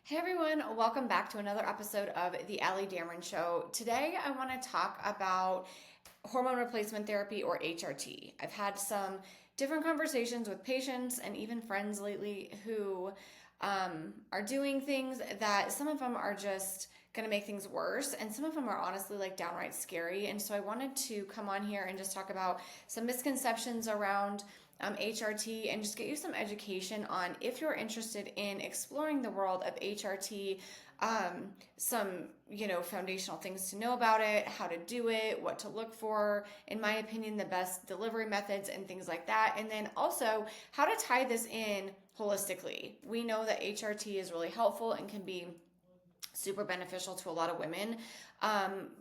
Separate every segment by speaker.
Speaker 1: Hey everyone, welcome back to another episode of the Damron Show. Today I want to talk about hormone replacement therapy or HRT. I've had some different conversations with patients and even friends lately who are doing things that some of them are just going to make things worse and some of them are honestly like downright scary. And so I wanted to come on here and just talk about some misconceptions around HRT and just get you some education on if you're interested in exploring the world of HRT, some foundational things to know about it, how to do it, what to look for, in my opinion, the best delivery methods and things like that, and then also how to tie this in holistically. We know that HRT is really helpful and can be super beneficial to a lot of women.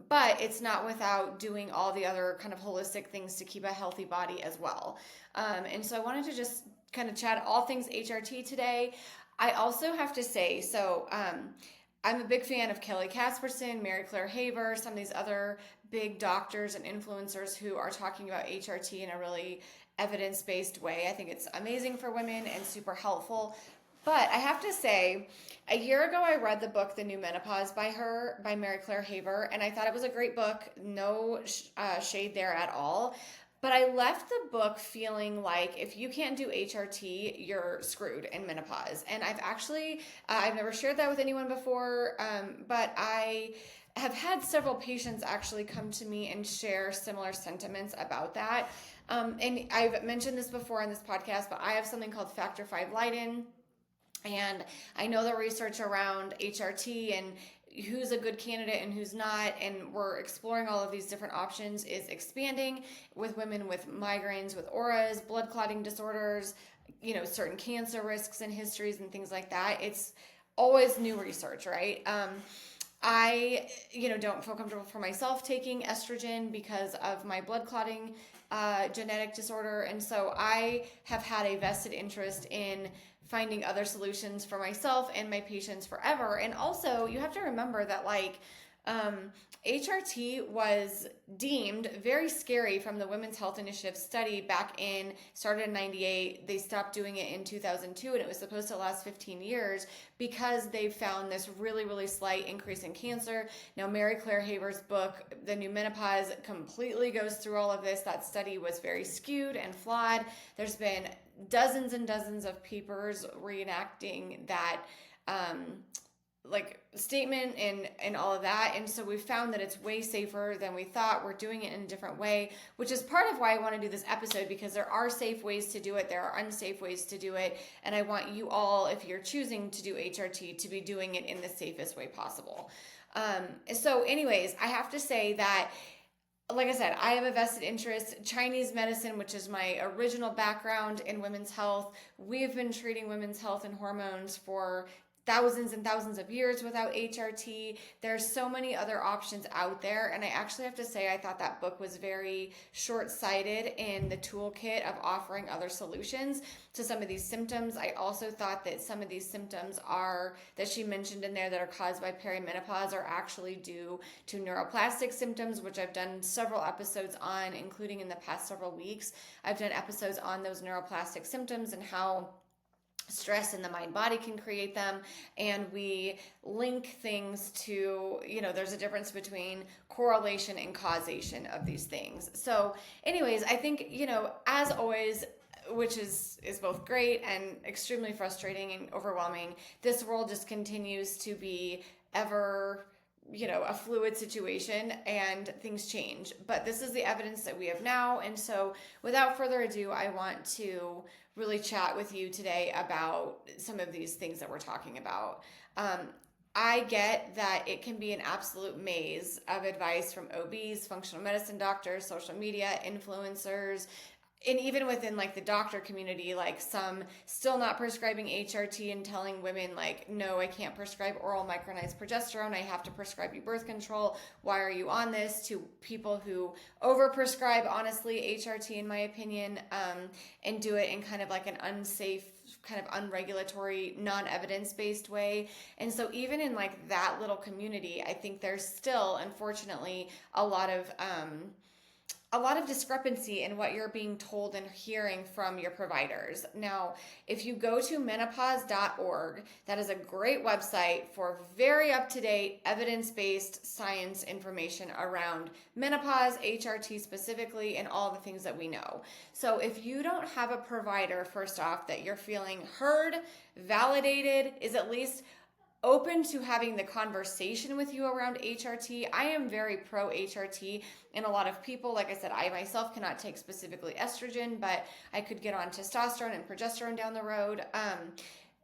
Speaker 1: But it's not without doing all the other kind of holistic things to keep a healthy body as well. And so I wanted to just kind of chat all things HRT today. I also have to say, I'm a big fan of Kelly Casperson, Mary Claire Haver, some of these other big doctors and influencers who are talking about HRT in a really evidence-based way. I think it's amazing for women and super helpful. But I have to say, a year ago I read the book The New Menopause by Mary Claire Haver, and I thought it was a great book. No shade there at all. But I left the book feeling like if you can't do HRT, you're screwed in menopause. And I've never shared that with anyone before, but I have had several patients actually come to me and share similar sentiments about that. And I've mentioned this before on this podcast, but I have something called Factor V Leiden. And I know the research around HRT and who's a good candidate and who's not, and we're exploring all of these different options, is expanding with women with migraines, with auras, blood clotting disorders, certain cancer risks and histories and things like that. It's always new research, right? I, don't feel comfortable for myself taking estrogen because of my blood clotting genetic disorder. And so I have had a vested interest in finding other solutions for myself and my patients forever. And also, you have to remember that HRT was deemed very scary from the Women's Health Initiative study started in 98. They stopped doing it in 2002, and it was supposed to last 15 years because they found this really, really slight increase in cancer. Now, Mary Claire Haver's book, The New Menopause, completely goes through all of this. That study was very skewed and flawed. There's been dozens and dozens of papers reenacting that statement and all of that. And so we found that it's way safer than we thought. We're doing it in a different way, which is part of why I want to do this episode, because there are safe ways to do it. There are unsafe ways to do it. And I want you all, if you're choosing to do HRT, to be doing it in the safest way possible. So anyways, I have to say that, like I said, I have a vested interest. Chinese medicine, which is my original background in women's health, we've been treating women's health and hormones for thousands and thousands of years without HRT. There's so many other options out there. And I actually have to say, I thought that book was very short-sighted in the toolkit of offering other solutions to some of these symptoms. I also thought that some of these symptoms that she mentioned in there that are caused by perimenopause are actually due to neuroplastic symptoms, which I've done several episodes on, including in the past several weeks. I've done episodes on those neuroplastic symptoms and how stress in the mind body can create them, and we link things to, there's a difference between correlation and causation of these things. So anyways, I think, as always, which is both great and extremely frustrating and overwhelming, this world just continues to be ever a fluid situation and things change. But this is the evidence that we have now. And so without further ado, I want to really chat with you today about some of these things that we're talking about. I get that it can be an absolute maze of advice from OBs, functional medicine doctors, social media, influencers, and even within the doctor community, some still not prescribing HRT and telling women no, I can't prescribe oral micronized progesterone. I have to prescribe you birth control. Why are you on this? To people who overprescribe, honestly, HRT, in my opinion, and do it in kind of an unsafe, kind of unregulatory, non-evidence-based way. And so even in that little community, I think there's still, unfortunately, a lot of a lot of discrepancy in what you're being told and hearing from your providers. Now, if you go to menopause.org, that is a great website for very up-to-date, evidence-based science information around menopause, HRT specifically, and all the things that we know. So if you don't have a provider, first off, that you're feeling heard, validated, is at least open to having the conversation with you around HRT. I am very pro HRT, and a lot of people, like I said, I myself cannot take specifically estrogen, but I could get on testosterone and progesterone down the road.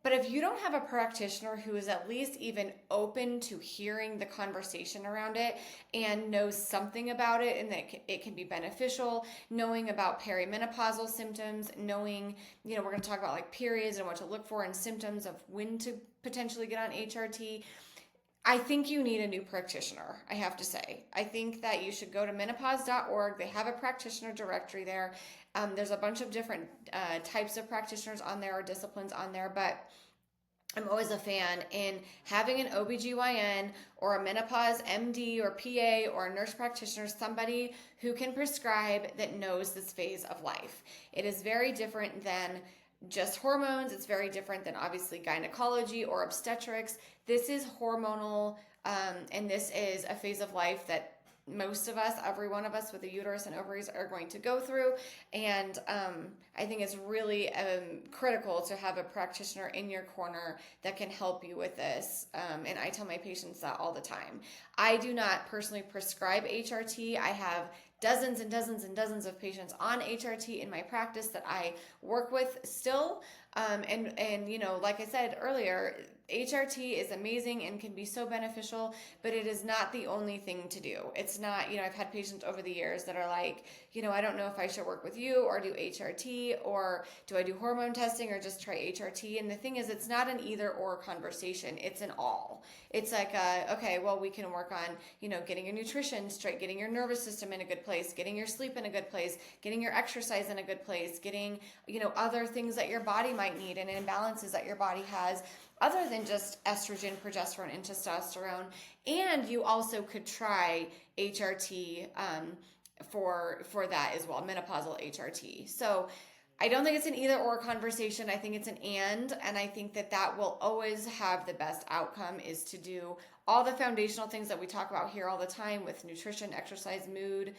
Speaker 1: But if you don't have a practitioner who is at least even open to hearing the conversation around it and knows something about it and that it can be beneficial, knowing about perimenopausal symptoms, knowing, we're going to talk about like periods and what to look for and symptoms of when to potentially get on HRT. I think you need a new practitioner, I have to say. I think that you should go to menopause.org. They have a practitioner directory there. There's a bunch of different types of practitioners on there or disciplines on there, but I'm always a fan in having an OBGYN or a menopause MD or PA or a nurse practitioner, somebody who can prescribe that knows this phase of life. It is very different than just hormones. It's very different than obviously gynecology or obstetrics. This is hormonal, and this is a phase of life that most of us, every one of us with a uterus and ovaries are going to go through. And I think it's really critical to have a practitioner in your corner that can help you with this. And I tell my patients that all the time. I do not personally prescribe HRT. I have dozens and dozens and dozens of patients on HRT in my practice that I work with still. And like I said earlier, HRT is amazing and can be so beneficial, but it is not the only thing to do. It's not, I've had patients over the years that are like, I don't know if I should work with you or do HRT, or do I do hormone testing or just try HRT? And the thing is, it's not an either or conversation. It's an all. It's like, okay, well, we can work on, getting your nutrition straight, getting your nervous system in a good place, getting your sleep in a good place, getting your exercise in a good place, getting, other things that your body might need and imbalances that your body has, other than just estrogen, progesterone, and testosterone. And you also could try HRT for that as well, menopausal HRT. So I don't think it's an either or conversation. I think it's an and I think that will always have the best outcome, is to do all the foundational things that we talk about here all the time with nutrition, exercise, mood,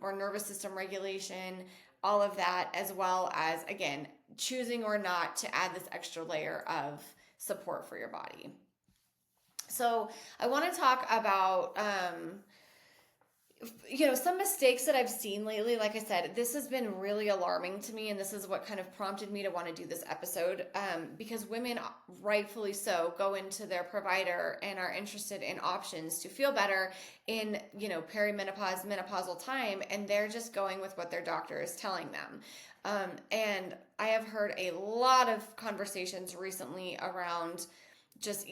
Speaker 1: or nervous system regulation, all of that, as well as, again, choosing or not to add this extra layer of support for your body. So I want to talk about some mistakes that I've seen lately. Like I said, this has been really alarming to me, and this is what kind of prompted me to want to do this episode, because women, rightfully so, go into their provider and are interested in options to feel better in, perimenopause, menopausal time, and they're just going with what their doctor is telling them. And I have heard a lot of conversations recently around just,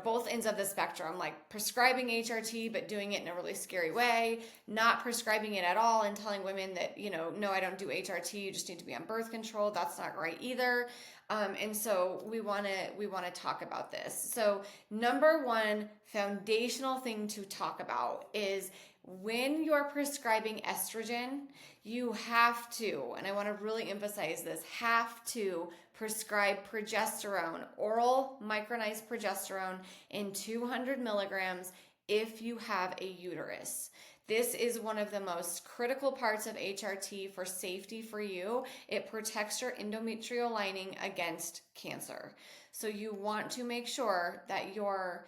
Speaker 1: both ends of the spectrum, like prescribing HRT, but doing it in a really scary way, not prescribing it at all and telling women that, no, I don't do HRT. You just need to be on birth control. That's not right either. And so we want to talk about this. So number one foundational thing to talk about is, when you're prescribing estrogen, you have to, and I want to really emphasize this, have to prescribe progesterone, oral micronized progesterone in 200 milligrams if you have a uterus. This is one of the most critical parts of HRT for safety for you. It protects your endometrial lining against cancer. So you want to make sure that your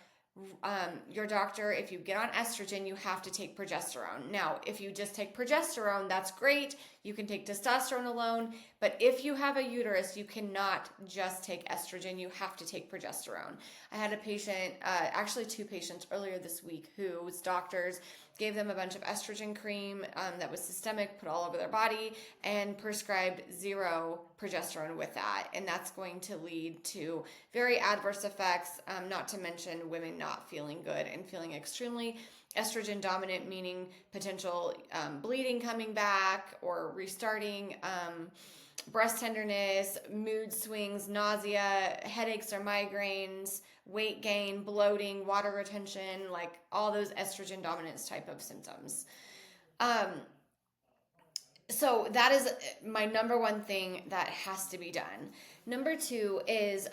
Speaker 1: doctor, if you get on estrogen, you have to take progesterone. Now, if you just take progesterone, that's great. You can take testosterone alone. But if you have a uterus, you cannot just take estrogen. You have to take progesterone. I had a patient, actually two patients earlier this week, whose doctors gave them a bunch of estrogen cream that was systemic, put all over their body, and prescribed zero progesterone with that. And that's going to lead to very adverse effects, not to mention women not feeling good and feeling extremely estrogen dominant, meaning potential bleeding coming back or restarting, breast tenderness, mood swings, nausea, headaches or migraines, weight gain, bloating, water retention, like all those estrogen dominance type of symptoms. So that is my number one thing that has to be done. Number two is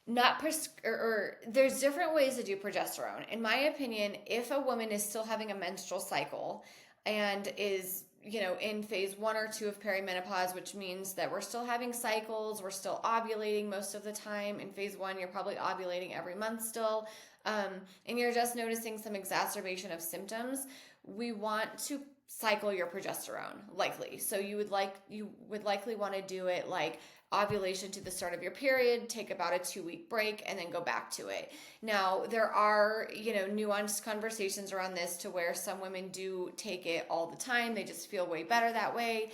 Speaker 1: not or there's different ways to do progesterone. In my opinion, if a woman is still having a menstrual cycle and is in phase 1 or 2 of perimenopause, which means that we're still having cycles, we're still ovulating most of the time. In phase 1, you're probably ovulating every month still, and you're just noticing some exacerbation of symptoms. We want to cycle your progesterone likely. So you would likely want to do it like ovulation to the start of your period, take about a 2-week break, and then go back to it. Now, there are, nuanced conversations around this to where some women do take it all the time. They just feel way better that way.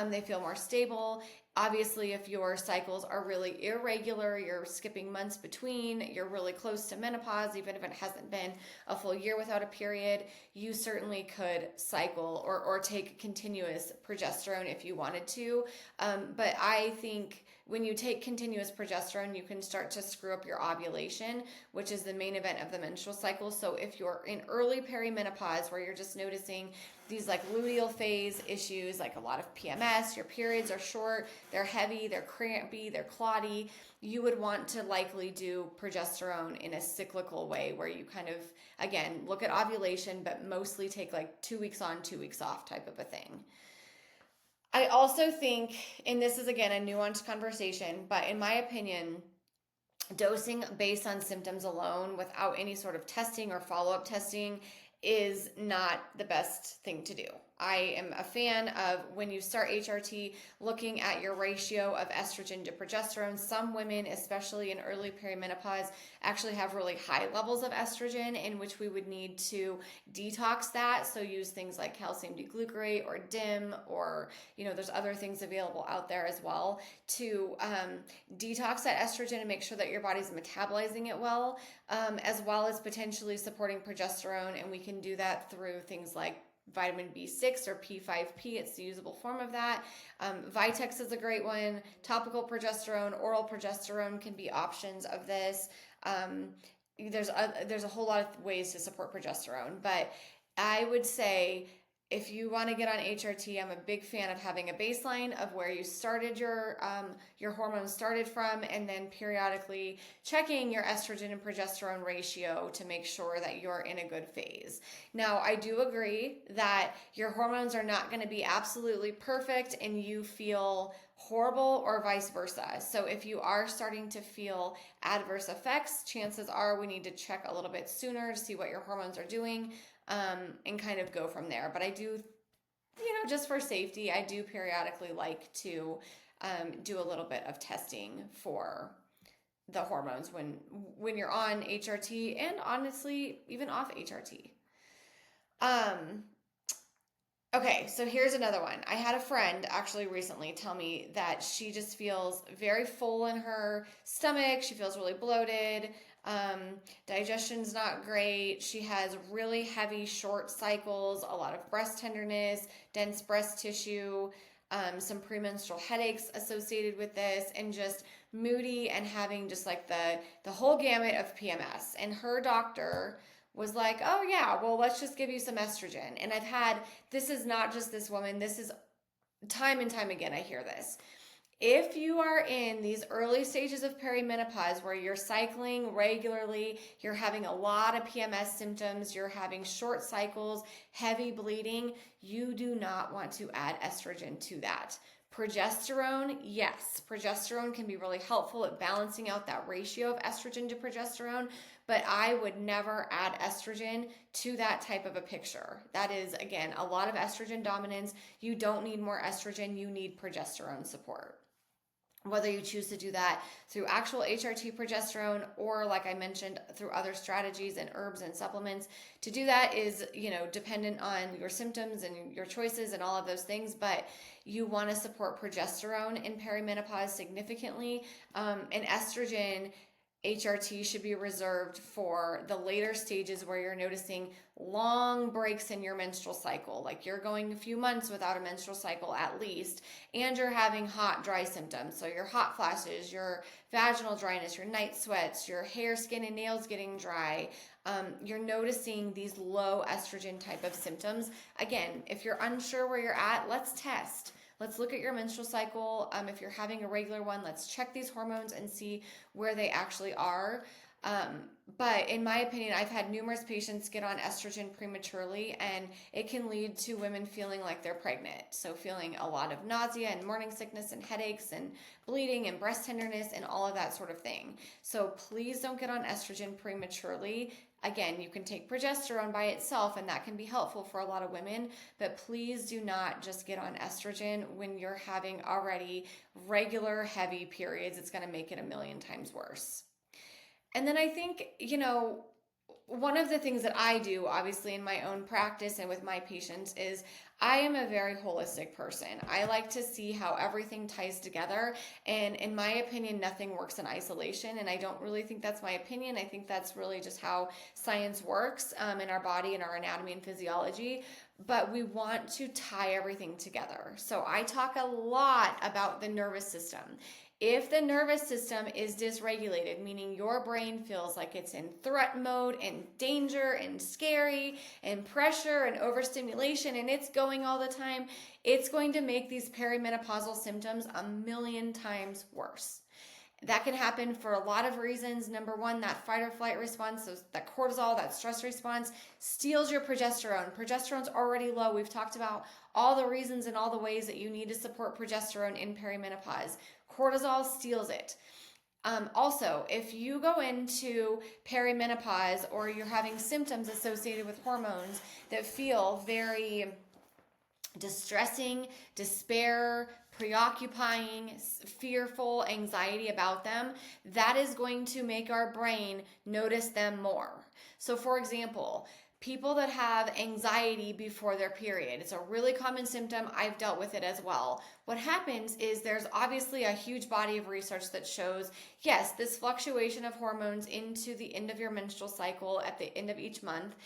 Speaker 1: They feel more stable. Obviously, if your cycles are really irregular, you're skipping months between, you're really close to menopause, even if it hasn't been a full year without a period, you certainly could cycle or take continuous progesterone if you wanted to. But I think when you take continuous progesterone, you can start to screw up your ovulation, which is the main event of the menstrual cycle. So if you're in early perimenopause where you're just noticing these like luteal phase issues, like a lot of PMS, your periods are short, they're heavy, they're crampy, they're clotty, you would want to likely do progesterone in a cyclical way where you kind of, again, look at ovulation, but mostly take like 2 weeks on, 2 weeks off type of a thing. I also think, and this is again a nuanced conversation, but in my opinion, dosing based on symptoms alone without any sort of testing or follow-up testing is not the best thing to do. I am a fan of when you start HRT, looking at your ratio of estrogen to progesterone. Some women, especially in early perimenopause, actually have really high levels of estrogen, in which we would need to detox that. So use things like calcium D-glucarate or DIM, or there's other things available out there as well to detox that estrogen and make sure that your body's metabolizing it well, as well as potentially supporting progesterone. And we can do that through things like vitamin B6 or P5P. It's the usable form of that. Vitex is a great one. Topical progesterone, oral progesterone can be options of this. There's a whole lot of ways to support progesterone, but I would say if you want to get on HRT, I'm a big fan of having a baseline of where you started your hormones started from, and then periodically checking your estrogen and progesterone ratio to make sure that you're in a good phase. Now, I do agree that your hormones are not going to be absolutely perfect and you feel horrible, or vice versa. So if you are starting to feel adverse effects, chances are we need to check a little bit sooner to see what your hormones are doing, and kind of go from there. But I do, just for safety, I do periodically like to do a little bit of testing for the hormones when you're on HRT, and honestly, even off HRT. Okay, so here's another one. I had a friend actually recently tell me that she just feels very full in her stomach. She feels really bloated. Digestion's not great. She has really heavy, short cycles, a lot of breast tenderness, dense breast tissue, some premenstrual headaches associated with this, and just moody and having just like the whole gamut of PMS. And her doctor was like, oh yeah, well, let's just give you some estrogen. And this is not just this woman, this is time and time again, I hear this. If you are in these early stages of perimenopause where you're cycling regularly, you're having a lot of PMS symptoms, you're having short cycles, heavy bleeding, you do not want to add estrogen to that. Progesterone, yes, progesterone can be really helpful at balancing out that ratio of estrogen to progesterone, but I would never add estrogen to that type of a picture. That is, again, a lot of estrogen dominance. You don't need more estrogen, you need progesterone support. Whether you choose to do that through actual HRT progesterone or, like I mentioned, through other strategies and herbs and supplements, to do that is, dependent on your symptoms and your choices and all of those things. But you want to support progesterone in perimenopause significantly. And estrogen, HRT should be reserved for the later stages where you're noticing long breaks in your menstrual cycle, like you're going a few months without a menstrual cycle at least, and you're having hot, dry symptoms. So your hot flashes, your vaginal dryness, your night sweats, your hair, skin, and nails getting dry. You're noticing these low estrogen type of symptoms. Again, if you're unsure where you're at, let's test. Let's look at your menstrual cycle. If you're having a regular one, let's check these hormones and see where they actually are. But in my opinion, I've had numerous patients get on estrogen prematurely, and it can lead to women feeling like they're pregnant. So feeling a lot of nausea and morning sickness and headaches and bleeding and breast tenderness and all of that sort of thing. So please don't get on estrogen prematurely. Again, you can take progesterone by itself, and that can be helpful for a lot of women, but please do not just get on estrogen when you're having already regular heavy periods. It's going to make it a million times worse. And then I think, one of the things that I do, obviously, in my own practice and with my patients is I am a very holistic person. I like to see how everything ties together. And in my opinion, nothing works in isolation. And I don't really think that's my opinion. I think that's really just how science works in our body and our anatomy and physiology. But we want to tie everything together. So I talk a lot about the nervous system. If the nervous system is dysregulated, meaning your brain feels like it's in threat mode and danger and scary and pressure and overstimulation and it's going all the time, it's going to make these perimenopausal symptoms a million times worse. That can happen for a lot of reasons. Number one, that fight or flight response, so that cortisol, that stress response, steals your progesterone. Progesterone's already low. We've talked about all the reasons and all the ways that you need to support progesterone in perimenopause. Cortisol steals it. Also, if you go into perimenopause or you're having symptoms associated with hormones that feel very distressing, despair, preoccupying, fearful, anxiety about them, that is going to make our brain notice them more. So for example, people that have anxiety before their period, it's a really common symptom. I've dealt with it as well. What happens is there's obviously a huge body of research that shows, yes, this fluctuation of hormones into the end of your menstrual cycle at the end of each month,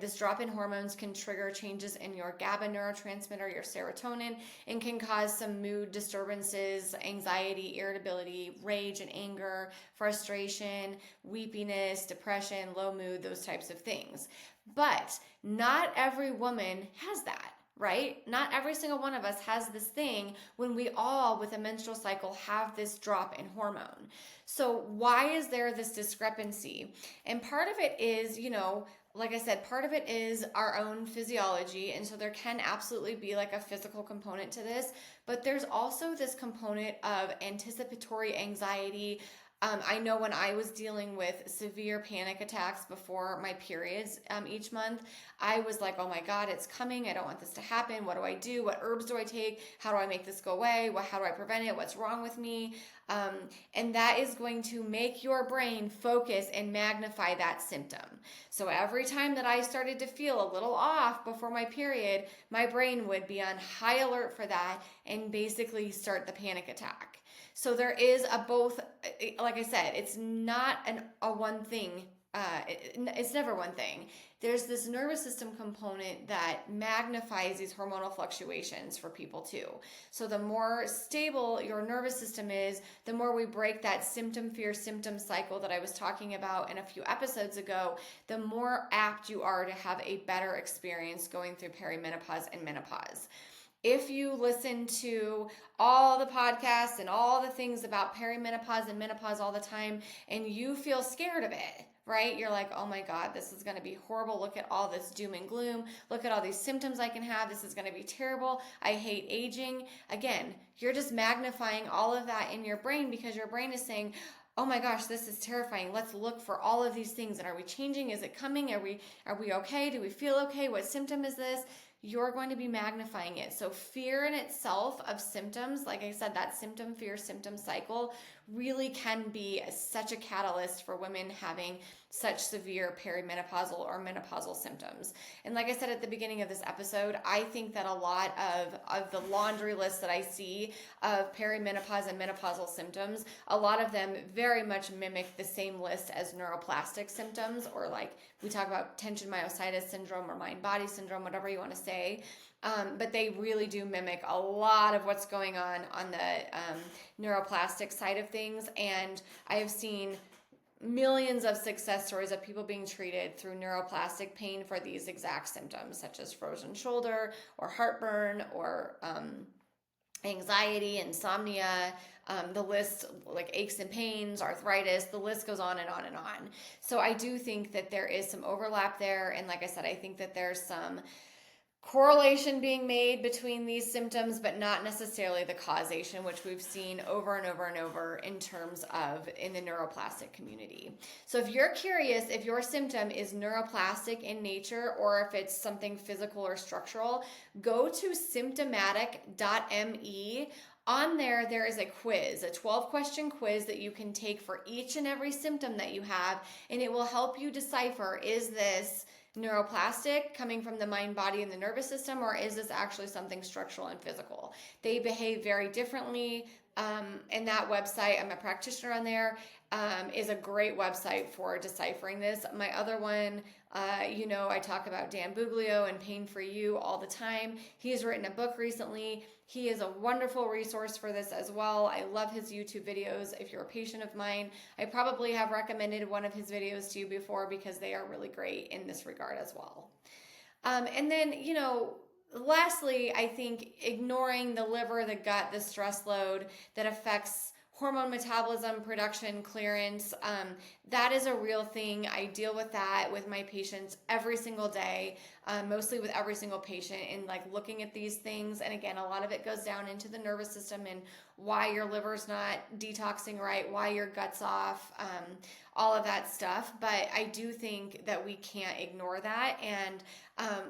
Speaker 1: this drop in hormones can trigger changes in your GABA neurotransmitter, your serotonin, and can cause some mood disturbances, anxiety, irritability, rage and anger, frustration, weepiness, depression, low mood, those types of things. But not every woman has that. Right? Not every single one of us has this thing when we all, with a menstrual cycle, have this drop in hormone. So why is there this discrepancy? And part of it is, like I said, part of it is our own physiology. And so there can absolutely be like a physical component to this, but there's also this component of anticipatory anxiety. I know when I was dealing with severe panic attacks before my periods each month, I was like, oh my God, it's coming. I don't want this to happen. What do I do? What herbs do I take? How do I make this go away? How do I prevent it? What's wrong with me? And that is going to make your brain focus and magnify that symptom. So every time that I started to feel a little off before my period, my brain would be on high alert for that and basically start the panic attack. So there is a both, like I said, it's not a one thing. It's never one thing. There's this nervous system component that magnifies these hormonal fluctuations for people too. So the more stable your nervous system is, the more we break that symptom fear symptom cycle that I was talking about in a few episodes ago, the more apt you are to have a better experience going through perimenopause and menopause. If you listen to all the podcasts and all the things about perimenopause and menopause all the time and you feel scared of it, right? You're like, oh my God, this is going to be horrible. Look at all this doom and gloom. Look at all these symptoms I can have. This is going to be terrible. I hate aging. Again, you're just magnifying all of that in your brain because your brain is saying, oh my gosh, this is terrifying. Let's look for all of these things. And are we changing? Is it coming? Are we okay? Do we feel okay? What symptom is this? You're going to be magnifying it. So fear in itself of symptoms, like I said, that symptom fear symptom cycle really can be such a catalyst for women having such severe perimenopausal or menopausal symptoms. And like I said at the beginning of this episode, I think that a lot of the laundry list that I see of perimenopause and menopausal symptoms, a lot of them very much mimic the same list as neuroplastic symptoms, or like we talk about tension myositis syndrome or mind-body syndrome, whatever you want to say. But they really do mimic a lot of what's going on the neuroplastic side of things. And I have seen millions of success stories of people being treated through neuroplastic pain for these exact symptoms, such as frozen shoulder or heartburn or anxiety, insomnia, the list, like aches and pains, arthritis, the list goes on and on and on. So I do think that there is some overlap there. And like I said, I think that there's some correlation being made between these symptoms, but not necessarily the causation, which we've seen over and over and over in terms of in the neuroplastic community. So if you're curious if your symptom is neuroplastic in nature or if it's something physical or structural, go to symptomatic.me. On there is a quiz, a 12-question quiz that you can take for each and every symptom that you have, and it will help you decipher, is this neuroplastic coming from the mind, body, and the nervous system, or is this actually something structural and physical? They behave very differently. And that website, I'm a practitioner on there, is a great website for deciphering this. My other one, I talk about Dan Buglio and Pain for You all the time. He has written a book recently. He is a wonderful resource for this as well. I love his YouTube videos. If you're a patient of mine, I probably have recommended one of his videos to you before because they are really great in this regard as well. And then, lastly, I think ignoring the liver, the gut, the stress load that affects hormone metabolism, production, clearance, that is a real thing. I deal with that with my patients every single day, mostly with every single patient, and like looking at these things. And again, a lot of it goes down into the nervous system and why your liver's not detoxing right, why your gut's off, all of that stuff. But I do think that we can't ignore that, and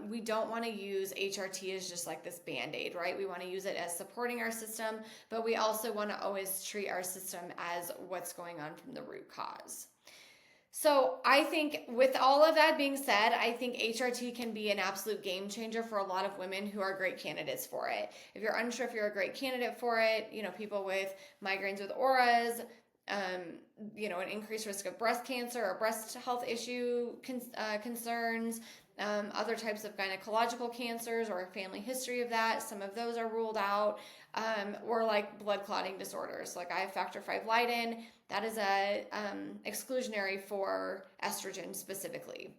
Speaker 1: we don't want to use HRT as just like this Band-Aid, right? We want to use it as supporting our system, but we also want to always treat our system as what's going on from the root cause. So I think with all of that being said, I think HRT can be an absolute game changer for a lot of women who are great candidates for it. If you're unsure if you're a great candidate for it, people with migraines with auras, an increased risk of breast cancer or breast health issue concerns, other types of gynecological cancers or a family history of that. Some of those are ruled out, or like blood clotting disorders. Like I have factor V Leiden. That is a exclusionary for estrogen specifically.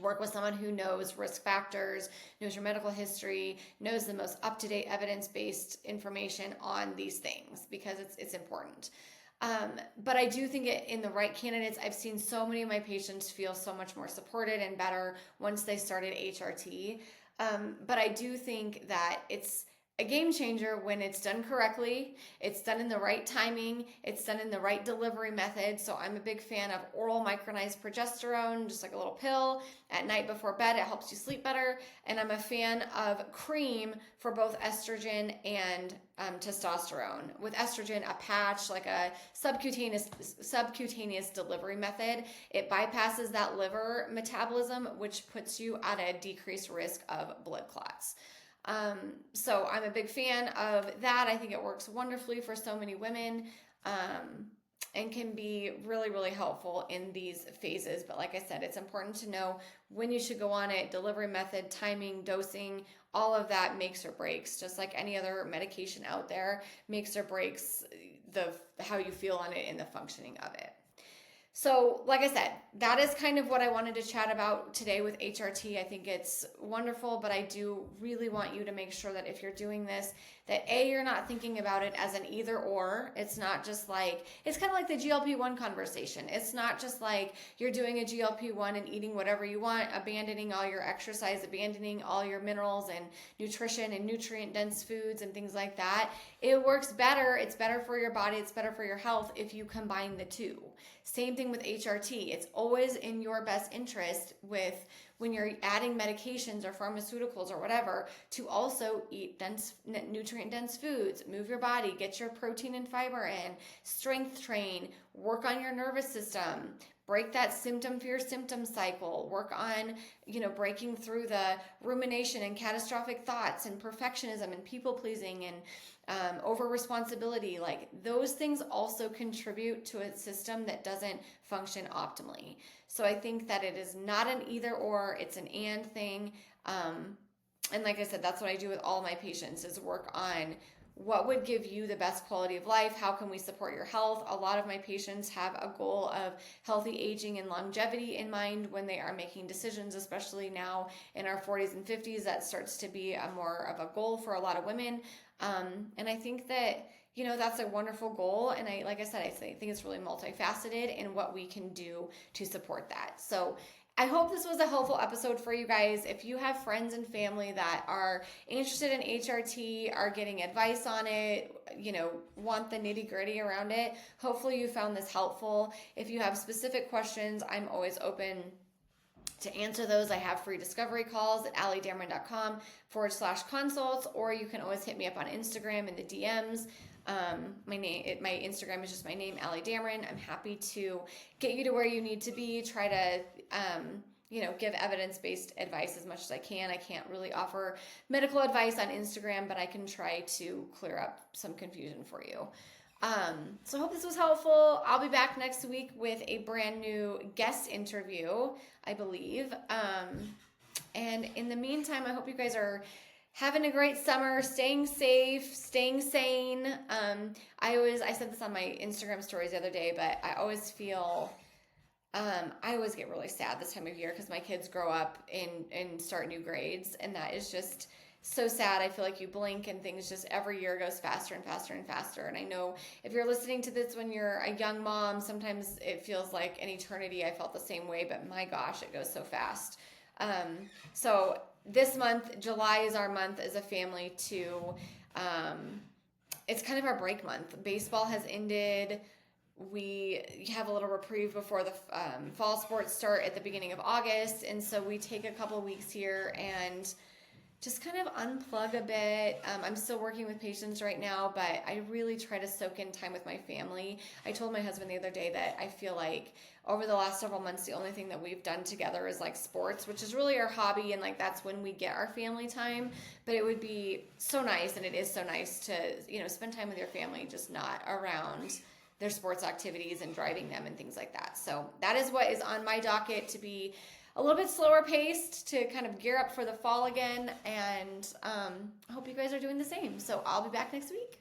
Speaker 1: Work with someone who knows risk factors, knows your medical history, knows the most up-to-date evidence-based information on these things because it's important. But I do think in the right candidates, I've seen so many of my patients feel so much more supported and better once they started HRT. But I do think that it's a game changer when it's done correctly, it's done in the right timing, it's done in the right delivery method. So I'm a big fan of oral micronized progesterone, just like a little pill at night before bed. It helps you sleep better. And I'm a fan of cream for both estrogen and testosterone. With estrogen, a patch, like a subcutaneous delivery method, it bypasses that liver metabolism, which puts you at a decreased risk of blood clots. So I'm a big fan of that. I think it works wonderfully for so many women, and can be really, really helpful in these phases. But like I said, it's important to know when you should go on it, delivery method, timing, dosing, all of that makes or breaks, just like any other medication out there, makes or breaks how you feel on it and the functioning of it. So like I said, that is kind of what I wanted to chat about today with HRT. I think it's wonderful, but I do really want you to make sure that if you're doing this, that you're not thinking about it as an either or. It's not just like, it's kind of like the GLP-1 conversation. It's not just like you're doing a GLP-1 and eating whatever you want, abandoning all your exercise, abandoning all your minerals and nutrition and nutrient-dense foods and things like that. It works better. It's better for your body. It's better for your health if you combine the two. Same thing with HRT. It's always in your best interest with when you're adding medications or pharmaceuticals or whatever to also eat nutrient dense foods, move your body, get your protein and fiber in, strength train, work on your nervous system, break that symptom fear symptom cycle, work on, breaking through the rumination and catastrophic thoughts and perfectionism and people pleasing and over responsibility. Like those things also contribute to a system that doesn't function optimally. So I think that it is not an either or, it's an and thing. And like I said, that's what I do with all my patients is work on what would give you the best quality of life? How can we support your health? A lot of my patients have a goal of healthy aging and longevity in mind when they are making decisions, especially now in our 40s and 50s. That starts to be a more of a goal for a lot of women. And I think that, that's a wonderful goal. And like I said, I think it's really multifaceted in what we can do to support that. So I hope this was a helpful episode for you guys. If you have friends and family that are interested in HRT, are getting advice on it, want the nitty-gritty around it, hopefully you found this helpful. If you have specific questions, I'm always open to answer those. I have free discovery calls at alliedamron.com/consults, or you can always hit me up on Instagram in the DMs. My Instagram is just my name, Allie Damron. I'm happy to get you to where you need to be, try to, give evidence-based advice as much as I can. I can't really offer medical advice on Instagram, but I can try to clear up some confusion for you. So I hope this was helpful. I'll be back next week with a brand new guest interview, I believe. And in the meantime, I hope you guys are having a great summer, staying safe, staying sane. I said this on my Instagram stories the other day, but I always feel, I always get really sad this time of year because my kids grow up and start new grades, and that is just so sad. I feel like you blink and things just every year goes faster and faster and faster. And I know if you're listening to this when you're a young mom, sometimes it feels like an eternity. I felt the same way, but my gosh, it goes so fast. So this month, July is our month as a family to, it's kind of our break month. Baseball has ended. We have a little reprieve before the fall sports start at the beginning of August. And so we take a couple weeks here and just kind of unplug a bit. I'm still working with patients right now, but I really try to soak in time with my family. I told my husband the other day that I feel like over the last several months, the only thing that we've done together is like sports, which is really our hobby. And like, that's when we get our family time, but it would be so nice. And it is so nice to, spend time with your family, just not around their sports activities and driving them and things like that. So that is what is on my docket, to be a little bit slower paced, to kind of gear up for the fall again. And I hope you guys are doing the same. So I'll be back next week.